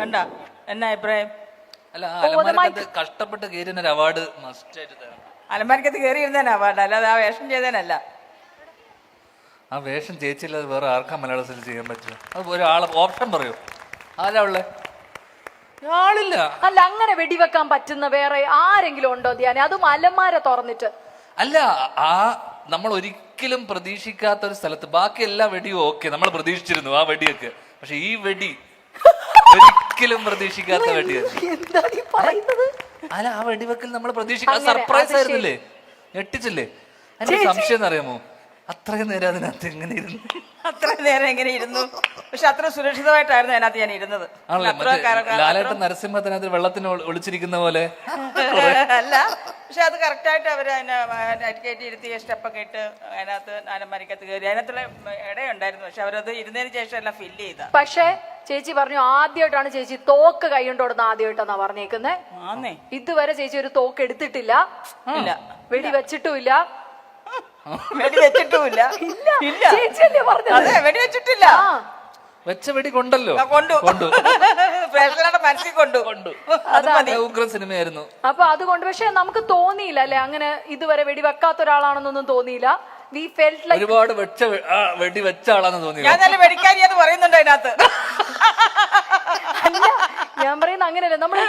കണ്ടാ എന്നാ അഭിപ്രായം? അല്ല അലമാരക്കകത്ത് കഷ്ടപ്പെട്ട് കയറിയ ഒരു അവാർഡ് മസ്റ്റ് ആയിട്ട് തരണം. അലമാരക്കകത്ത് കയറി ഇരുന്നേനാ അവാർഡ്, അല്ലാതെ ആ വേഷം ചെയ്തേനല്ല. ആ വേഷം ചേച്ചിയില്ലാതെ വേറെ ആർക്കാ മലയാള സിനിമ ചെയ്യാൻ പറ്റില്ല? അത് ഒരാളെ ഓപ്ഷൻ പറയൂ, ആരാ ഉള്ളേ? ആളില്ല. അല്ല, അങ്ങനെ വെടിവെക്കാൻ പറ്റുന്ന വേറെ ആരെങ്കിലും ഉണ്ടോ ധ്യാനെ? അതും അലമാര തുറന്നിട്ട്. അല്ല, ആ നമ്മൾ ഒരിക്കലും പ്രതീക്ഷിക്കാത്ത ഒരു സ്ഥലത്ത് ബാക്കി എല്ലാ വെടിയും ഓക്കെ, നമ്മൾ പ്രതീക്ഷിച്ചിരുന്നു ആ വെടിയൊക്കെ. പക്ഷെ ഈ വെടി ഒരിക്കലും പ്രതീക്ഷിക്കാത്ത വെടിയായിരുന്നു. അല്ല, ആ വെടിവെക്കൽ നമ്മൾ പ്രതീക്ഷിക്കാത്ത സർപ്രൈസ് ആയിരുന്നില്ലേ, ഞെട്ടിച്ചില്ലേ? അതിന്റെ സംശയം എന്നറിയാമോ, അത്രയും നേരം അതിനകത്ത് എങ്ങനെ ഇരുന്നു? അത്രയും നേരം എങ്ങനെ ഇരുന്നു? പക്ഷെ അത്ര സുരക്ഷിതമായിട്ടായിരുന്നു അതിനകത്ത് ഞാൻ ഇരുന്നത്. ലാലേട്ടൻ നരസിംഹത്തിനകത്ത് വെള്ളത്തിന് ഒളിച്ചിരിക്കുന്ന പോലെ അല്ല, പക്ഷെ അത് കറക്റ്റായിട്ട് അവർ അതിനെ കയറ്റി ഇരുത്തിയ സ്റ്റെപ്പൊക്കെ ഇട്ട് അതിനകത്ത് അലമാരക്കകത്ത് കയറി. അതിനകത്തുള്ള ഇടയുണ്ടായിരുന്നു, പക്ഷെ അവരത് ഇരുന്നതിന് ശേഷം എല്ലാം ഫില്ല് ചെയ്ത. പക്ഷെ ചേച്ചി പറഞ്ഞു ആദ്യമായിട്ടാണ് ചേച്ചി തോക്ക് കൈകൊണ്ടോടുന്ന, ആദ്യമായിട്ടാണ് പറഞ്ഞേക്കുന്നത്. ഇതുവരെ ചേച്ചി ഒരു തോക്ക് എടുത്തിട്ടില്ല, വെടി വെച്ചിട്ടുമില്ല. വെടി വെച്ചിട്ടുമില്ല. വെടി വെച്ചിട്ടില്ല. വെച്ച വെടി കൊണ്ടല്ലോ, മനസ്സിൽ കൊണ്ടു. ഉഗ്ര സിനിമയായിരുന്നു. അപ്പൊ അതുകൊണ്ട് പക്ഷെ നമുക്ക് തോന്നിയില്ല അല്ലെ, അങ്ങനെ ഇതുവരെ വെടി വെക്കാത്ത ഒരാളാണെന്നൊന്നും തോന്നിയില്ല. വി ഫെൽറ്റ് ലൈക്ക് ഒരുപാട് വെടി വെച്ച ആളാണെന്ന് തോന്നി. ഞാൻ നല്ല വെടിക്കാരി അത് പറയുന്നുണ്ട് അതിനകത്ത്. അല്ല, ഞാൻ പറയുന്ന അങ്ങനെയല്ല. നമ്മള്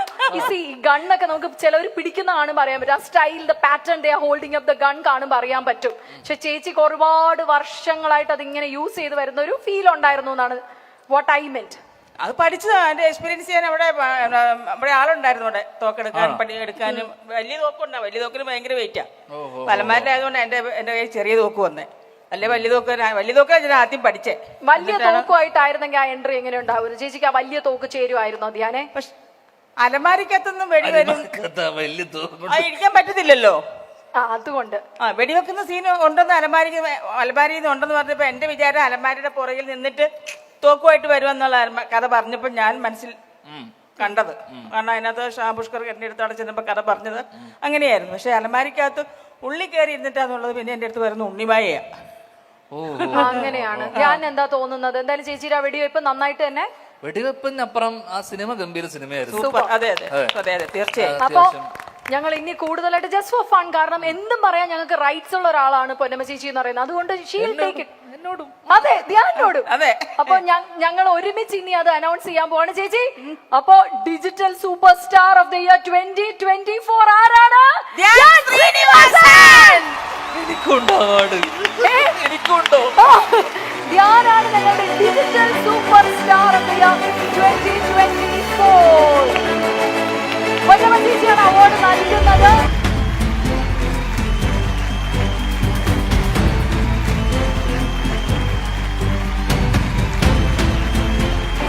ഈ ഗണ്ണൊക്കെ നമുക്ക് ചിലവർ പിടിക്കുന്ന കാണുമ്പോൾ അറിയാൻ പറ്റും. ആ style, the pattern they are holding up the gun കാണുമ്പോൾ അറിയാൻ പറ്റും. പക്ഷെ ചേച്ചിക്ക് ഒരുപാട് വർഷങ്ങളായിട്ട് അതിങ്ങനെ യൂസ് ചെയ്ത് വരുന്ന ഒരു ഫീൽ ഉണ്ടായിരുന്നു എന്നാണ് വാട്ട് ഐ മെന്റ്. അത് പഠിച്ചതാ, അതിന്റെ എക്സ്പീരിയൻസ് ചെയ്യാൻ അവിടെ ആളുണ്ടായിരുന്നു. അവിടെ തോക്കെടുക്കാൻ എടുക്കാനും. വലിയ തോക്കുണ്ടാവും, വലിയ തോക്കിന് ഭയങ്കര വെയിറ്റാ. പലമാരുടെ ആയതുകൊണ്ട് എന്റെ കയ്യിൽ ചെറിയ തോക്ക് വന്നേ. അല്ലെ വലിയ തോക്ക് ഞാൻ ആദ്യം പഠിച്ചേ. വലിയ തോക്കുമായിട്ടായിരുന്നെങ്കിൽ ആ എൻട്രി എങ്ങനെ ഉണ്ടാവും ചേച്ചിക്ക്? ആ വലിയ തോക്ക് ചേരുമായിരുന്നു ധ്യാനെ? പക്ഷെ അലമാരിക്കത്തൊന്നും വെടി വരും, ഇരിക്കാൻ പറ്റത്തില്ലല്ലോ. അതുകൊണ്ട് വെടിവെക്കുന്ന സീൻ ഉണ്ടെന്ന് അലമാരിയിൽ നിന്ന് ഉണ്ടെന്ന് പറഞ്ഞപ്പോ എന്റെ വിചാരം അലമാരിയുടെ പുറകിൽ നിന്നിട്ട് തോക്കുമായിട്ട് വരുമെന്നുള്ള കഥ പറഞ്ഞപ്പോ ഞാൻ മനസ്സിൽ കണ്ടത്. കാരണം അതിനകത്ത് ഷാപുഷ്കർ എന്റെ അടുത്ത് അവിടെ ചെന്നപ്പോ കഥ പറഞ്ഞത് അങ്ങനെയായിരുന്നു. പക്ഷെ അലമാരിക്കകത്ത് ഉള്ളി കയറി ഇരുന്നിട്ടാന്നുള്ളത് പിന്നെ എന്റെ അടുത്ത് വരുന്ന ഉണ്ണിമായയാ. അങ്ങനെയാണ്. ഞാൻ എന്താ തോന്നുന്നത്, എന്തായാലും ചേച്ചിയുടെ വെടിവെപ്പ് നന്നായിട്ട് തന്നെ. വെടിവെപ്പിനപ്പുറം ആ സിനിമ ഗംഭീര സിനിമയായിരുന്നു. അതെ അതെ അതെ അതെ, തീർച്ചയായും. അപ്പൊ ഞങ്ങൾ ഇനി കൂടുതലായിട്ട് ജസ്റ്റ് ഫോർ ഫൺ, കാരണം എന്തും പറയാൻ ഞങ്ങൾക്ക് റൈറ്റ്സ് ഉള്ള ഒരാളാണ് പൊന്നമ്മ ചേച്ചി എന്ന് പറയുന്നത്. അതുകൊണ്ട് അതെ, ധ്യാനോടും. അപ്പൊ ഞങ്ങൾ ഒരുമിച്ച് ഇനി അത് അനൗൺസ് ചെയ്യാൻ പോവാണ് ചേച്ചി. അപ്പൊ digital super star of the year 2024 ആരാണ്? ധ്യാനാണ് ഞങ്ങളുടെ digital super star of the year 2024. Ponnamma ചേച്ചിയാണ് അവാർഡ് നൽകുന്നത്.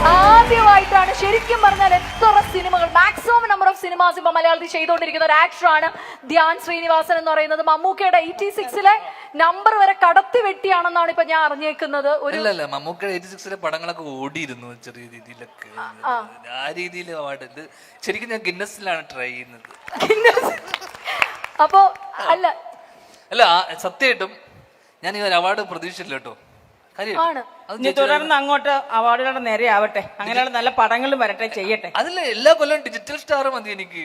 ആദ്യമായിട്ടാണ് ശരിക്കും പറഞ്ഞാൽ എത്ര സിനിമകൾ, മാക്സിമം നമ്പർ ഓഫ് സിനിമാസ് ഇപ്പൊ മലയാളത്തിൽ ചെയ്തുകൊണ്ടിരിക്കുന്ന ഒരു ആക്ടറാണ് ധ്യാൻ ശ്രീനിവാസൻ എന്ന് പറയുന്നത്. മമ്മൂക്കയുടെ 86-ലെ നമ്പർ വരെ കടത്തി വെട്ടിയാണെന്നാണ് ഇപ്പൊ ഞാൻ അറിഞ്ഞേക്കുന്നത്. മമ്മൂക്കയുടെ 86-ലെ പടങ്ങളൊക്കെ ഓടിയിരുന്നു ചെറിയ രീതിയിലൊക്കെ. ആ രീതിയിൽ അവാർഡ് ശരിക്കും ഞാൻ ഗിന്നസിലാണ് ട്രൈ ചെയ്യുന്നത്. അപ്പൊ അല്ല സത്യമായിട്ടും ഞാൻ ഈ ഒരു അവാർഡ് പ്രതീക്ഷിച്ചില്ല കേട്ടോ. തുടർന്ന് അങ്ങോട്ട് അവാർഡുകളുടെ നേരെ ആവട്ടെ, അങ്ങനെയുള്ള നല്ല പടങ്ങളും വരട്ടെ, ചെയ്യട്ടെ. അതില് എല്ലാ കൊല്ലം ഡിജിറ്റൽ സ്റ്റാർ മതി എനിക്ക്.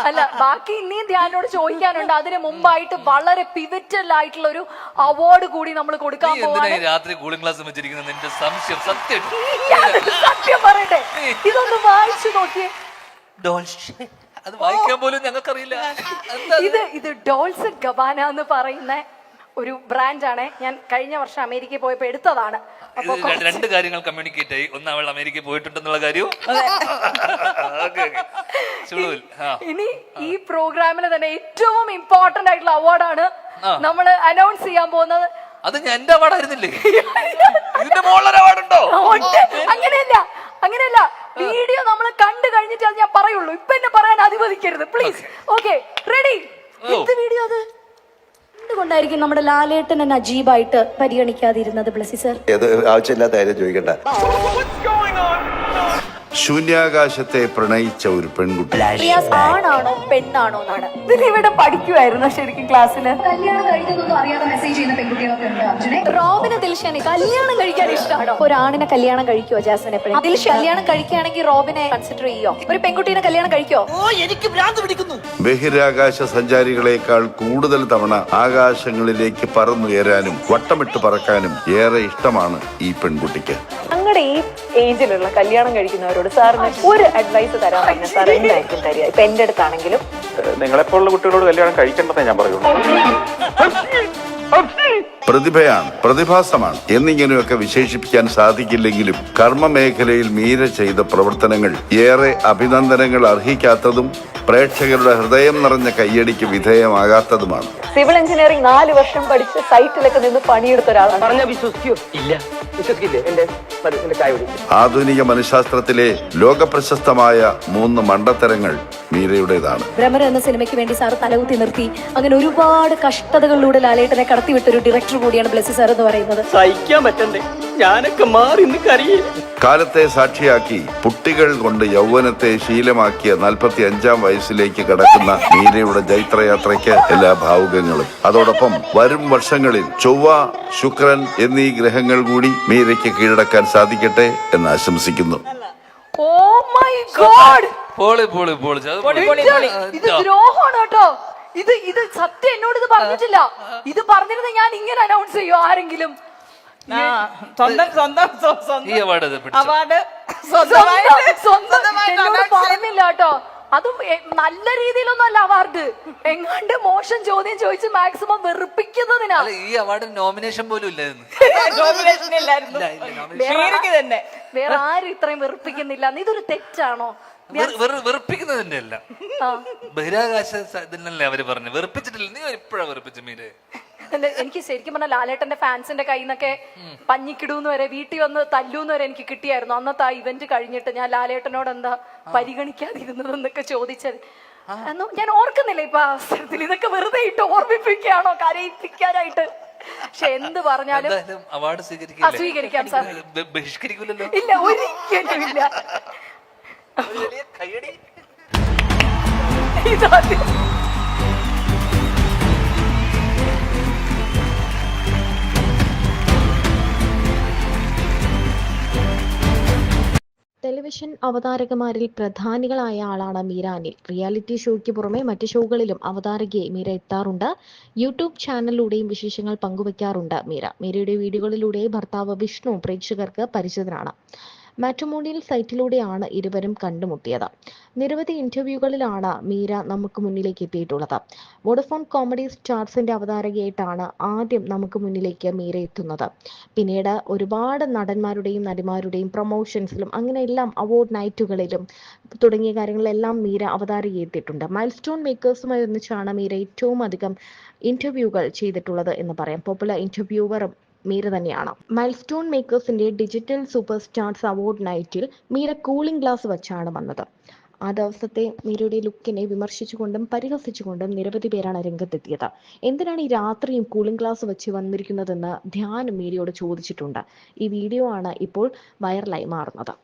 അല്ല, ബാക്കി ഇനിയും ധ്യാനോട് ചോദിക്കാനുണ്ട്. അതിന് മുമ്പായിട്ട് വളരെ പിവറ്റൽ ആയിട്ടുള്ള ഒരു അവാർഡ് കൂടി നമ്മൾ കൊടുക്കാൻ പോവാണ്. രാത്രി കൂളിംഗ് ക്ലാസ് വെച്ചിരിക്കുന്നത് എന്റെ സംശയം. സത്യം പറയട്ടെ, ഇതൊന്ന് വായിച്ചു നോക്കിയേ. അത് വായിക്കാൻ പോലും ഞങ്ങൾക്കറിയില്ല. ഇത് ഡോൾസ് ഗബാന എന്ന് പറയുന്ന ഒരു ബ്രാൻഡാണ്. ഞാൻ കഴിഞ്ഞ വർഷം അമേരിക്കയിൽ പോയപ്പോ എടുത്തതാണ്. രണ്ട് കാര്യങ്ങൾ കമ്മ്യൂണിക്കേറ്റ് ആയി. ഒന്ന്, അവൾ അമേരിക്കയിൽ പോയിട്ടുണ്ടെന്നുള്ള കാര്യവും. ഇനി ഈ പ്രോഗ്രാമിൽ തന്നെ ഏറ്റവും ഇമ്പോർട്ടന്റ് ആയിട്ടുള്ള അവാർഡാണ് നമ്മൾ അനൗൺസ് ചെയ്യാൻ പോകുന്നത്. അത് എന്റെ അവാർഡായിരുന്നില്ലേ? ഇതിന്റെ മുകളിലൊരു അവാർഡുണ്ടോ? അങ്ങനെയല്ല, വീഡിയോ നമ്മൾ കണ്ടു കഴിഞ്ഞിട്ട് അത് ഞാൻ പറയുള്ളൂ. ഇപ്പൊ എന്നെ പറയാൻ അനുവദിക്കരുത് പ്ലീസ്. Okay, ready? എന്ത് വീഡിയോ അത്? എന്തുകൊണ്ടായിരിക്കും നമ്മുടെ ലാലേട്ടനെ നജീബായിട്ട് പരിഗണിക്കാതിരുന്നത് ബ്ലസി സർ? ആവശ്യമില്ലാത്ത കാര്യം ചോദിക്കണ്ട. ശൂന്യാകാശത്തെ പ്രണയിച്ച ഒരു പെൺകുട്ടി. റിയാസ് ആണാണോ പെണ്ണാണോ എന്നാണ് ഇവിടെ പഠിക്കുമായിരുന്നു ശരിക്കും ക്ലാസ്സിൽ. കല്യാണം കഴിഞ്ഞതൊന്നും അറിയാതെ മെസ്സേജ് ചെയ്യുന്ന പെൺകുട്ടികളൊക്കെ ഉണ്ട് അർജുനെ. റോബിന് ദിൽഷനെ കല്യാണം കഴിക്കാൻ ഇഷ്ടമാണോ? ഒരാണിനെ കല്യാണം കഴിക്കുവോ ജാസ്മിൻ എപ്പോഴും? ദിൽഷ കല്യാണം കഴിക്കുകയാണെങ്കിൽ റോബിനെ കൺസിഡർ ചെയ്യോ? ഒരു പെൺകുട്ടീനെ കല്യാണം കഴിക്കോ? ബഹിരാകാശ സഞ്ചാരികളെക്കാൾ കൂടുതൽ തവണ ആകാശങ്ങളിലേക്ക് പറന്നുയരാനും വട്ടമിട്ട് പറക്കാനും ഏറെ ഇഷ്ടമാണ് ഈ പെൺകുട്ടിക്ക്. ഞങ്ങളുടെ ഈ ഏജിലുള്ള കല്യാണം കഴിക്കുന്നവരോട് സാറിന് ഒരു അഡ്വൈസ് തരാൻ പറഞ്ഞ സാർ എന്തായിരിക്കും തരിക? ഇപ്പൊ എന്റെ അടുത്താണെങ്കിലും നിങ്ങളെപ്പോലുള്ള കുട്ടികളോട് കല്യാണം കഴിക്കേണ്ടതേ ഞാൻ പറയുള്ളൂ. പ്രതിഭയാണ്, പ്രതിഭാസമാണ് എന്നിങ്ങനെയൊക്കെ വിശേഷിപ്പിക്കാൻ സാധിക്കില്ലെങ്കിലും കർമ്മ മേഖലയിൽ മീര ചെയ്ത പ്രവർത്തനങ്ങൾ ഏറെ അഭിനന്ദനങ്ങൾ അർഹിക്കാത്തതും പ്രേക്ഷകരുടെ ഹൃദയം നിറഞ്ഞ കയ്യടിക്ക് വിധേയമാകാത്തതുമാണ്. സിവിൽ എഞ്ചിനീയറിംഗ് 4 വർഷം പഠിച്ച് സൈറ്റിലൊക്കെ നിന്ന് പണിയെടുത്ത ഒരാളാണ്. ആധുനിക മനഃശാസ്ത്രത്തിലെ ലോകപ്രശസ്തമായ 3 മണ്ടത്തരങ്ങൾ മീരയുടേതാണ്. ഭ്രമർ എന്ന സിനിമയ്ക്ക് വേണ്ടി സാർ തലകുത്തി നിർത്തി അങ്ങനെ ഒരുപാട് കഷ്ടതകളിലൂടെ ലാലേട്ടനെ കടത്തിവിട്ടൊരു ഡയറക്ടർ കൂടിയാണ് ബ്ലെസ്സി സാർ എന്ന് പറയുന്നത്. സഹിക്കാൻ പറ്റണ്ടേ, ഞാനൊക്കെ മാറി കരയേ. കാലത്തെ സാക്ഷിയാക്കി കുട്ടികൾ കൊണ്ട് യൗവനത്തെ ശീലമാക്കിയ 45-ാം വയസ്സിലേക്ക് കടക്കുന്ന മീരയുടെ ജൈത്രയാത്രയ്ക്ക് എല്ലാ ഭാവുകങ്ങളും. അതോടൊപ്പം വരും വർഷങ്ങളിൽ ചൊവ്വ, ശുക്രൻ എന്നീ ഗ്രഹങ്ങൾ കൂടി മീരയ്ക്ക് കീഴടക്കാൻ സാധിക്കട്ടെ എന്ന് ആശംസിക്കുന്നു. Oh my God! ഇത് ദ്രോഹമാണ് കേട്ടോ. ഇത് സത്യം എന്നോട് ഇത് പറഞ്ഞിട്ടില്ല. ഇത് പറഞ്ഞിരുന്ന ഞാൻ ഇങ്ങനെ അനൗൺസ് ചെയ്യോ ആരെങ്കിലും? എന്നോട് പറഞ്ഞില്ല കേട്ടോ. അതും നല്ല രീതിയിലൊന്നും അല്ല അവാർഡ്. എങ്ങാണ്ട് മോശം ചോദ്യം ചോദിച്ച് മാക്സിമം വെറുപ്പിക്കുന്നതിനാ. ഈ അവാർഡ് നോമിനേഷൻ പോലും ഇല്ലായിരുന്നു. വേറെ ആരും ഇത്രയും വെറുപ്പിക്കുന്നില്ല. ഇതൊരു തെറ്റാണോ? വെറുപ്പിക്കുന്നതിന്റെ അല്ല, ബഹിരാകാശ ഇതിനല്ലേ അവര് പറഞ്ഞു, വെറുപ്പിച്ചിട്ടില്ല. നീ ഇപ്പോഴാ വെറുപ്പിച്ച മീരെ? എനിക്ക് ശരിക്കും പറഞ്ഞാൽ ലാലേട്ടന്റെ ഫാൻസിന്റെ കയ്യിൽ നിന്നൊക്കെ പഞ്ഞിക്കിടൂന്ന് വരെ വീട്ടിൽ വന്ന് തല്ലൂന്ന് വരെ എനിക്ക് കിട്ടിയായിരുന്നു. അന്നത്തെ ആ ഇവന്റ് കഴിഞ്ഞിട്ട് ഞാൻ ലാലേട്ടനോട് എന്താ പരിഗണിക്കാതിരുന്നതെന്നൊക്കെ ചോദിച്ചത് ഞാൻ ഓർക്കുന്നില്ല ഇപ്പൊ ആ അവസരത്തിൽ. ഇതൊക്കെ വെറുതെ ഇട്ട് ഓർമ്മിപ്പിക്കുകയാണോ കരയിപ്പിക്കാനായിട്ട്? പക്ഷെ എന്ത് പറഞ്ഞാലും അവാർഡ് സ്വീകരിക്കാം സാർ. ബഹിഷ്കരിക്കില്ലല്ലോ. ഇല്ല, ഒരിക്കലും ഇല്ല. ടെലിവിഷൻ അവതാരകമാരിൽ പ്രധാനികളായ ആളാണ് മീര അനിൽ. റിയാലിറ്റി ഷോയ്ക്ക് പുറമെ മറ്റ് ഷോകളിലും അവതാരകയെ മീര എത്താറുണ്ട്. യൂട്യൂബ് ചാനലിലൂടെയും വിശേഷങ്ങൾ പങ്കുവയ്ക്കാറുണ്ട് മീരയുടെ വീഡിയോകളിലൂടെ ഭർത്താവ് വിഷ്ണു പ്രേക്ഷകർക്ക് പരിചിതനാണ്. മാട്രിമോണിയൽ സൈറ്റിലൂടെയാണ് ഇരുവരും കണ്ടുമുട്ടിയത്. നിരവധി ഇന്റർവ്യൂകളിലാണ് മീര നമുക്ക് മുന്നിലേക്ക് എത്തിയിട്ടുള്ളത്. വോഡഫോൺ കോമഡി സ്റ്റാർസിന്റെ അവതാരകയായിട്ടാണ് ആദ്യം നമുക്ക് മുന്നിലേക്ക് മീര എത്തുന്നത്. പിന്നീട് ഒരുപാട് നടന്മാരുടെയും നടിമാരുടെയും പ്രൊമോഷൻസിലും അങ്ങനെയെല്ലാം അവാർഡ് നൈറ്റുകളിലും തുടങ്ങിയ കാര്യങ്ങളിലെല്ലാം മീര അവതാരകയെത്തിയിട്ടുണ്ട്. മൈൽസ്റ്റോൺ മേക്കേഴ്സുമായി ഒന്നിച്ചാണ് മീര ഏറ്റവും അധികം ഇന്റർവ്യൂകൾ ചെയ്തിട്ടുള്ളത് എന്ന് പറയാം. പോപ്പുലർ ഇന്റർവ്യൂവറും മീര തന്നെയാണ്. മൈൽസ്റ്റോൺ മേക്കേഴ്സിന്റെ ഡിജിറ്റൽ സൂപ്പർ സ്റ്റാർസ് അവാർഡ് നൈറ്റിൽ മീര കൂളിംഗ് ഗ്ലാസ് വെച്ചാണ് വന്നത്. ആ ദിവസത്തെ മീരയുടെ ലുക്കിനെ വിമർശിച്ചുകൊണ്ടും പരിഹസിച്ചുകൊണ്ടും നിരവധി പേരാണ് രംഗത്തെത്തിയത്. എന്തിനാണ് ഈ രാത്രിയും കൂളിംഗ് ഗ്ലാസ് വെച്ച് വന്നിരിക്കുന്നതെന്ന് ധ്യാൻ മീരയോട് ചോദിച്ചിട്ടുണ്ട്. ഈ വീഡിയോ ആണ് ഇപ്പോൾ വൈറലായി മാറുന്നത്.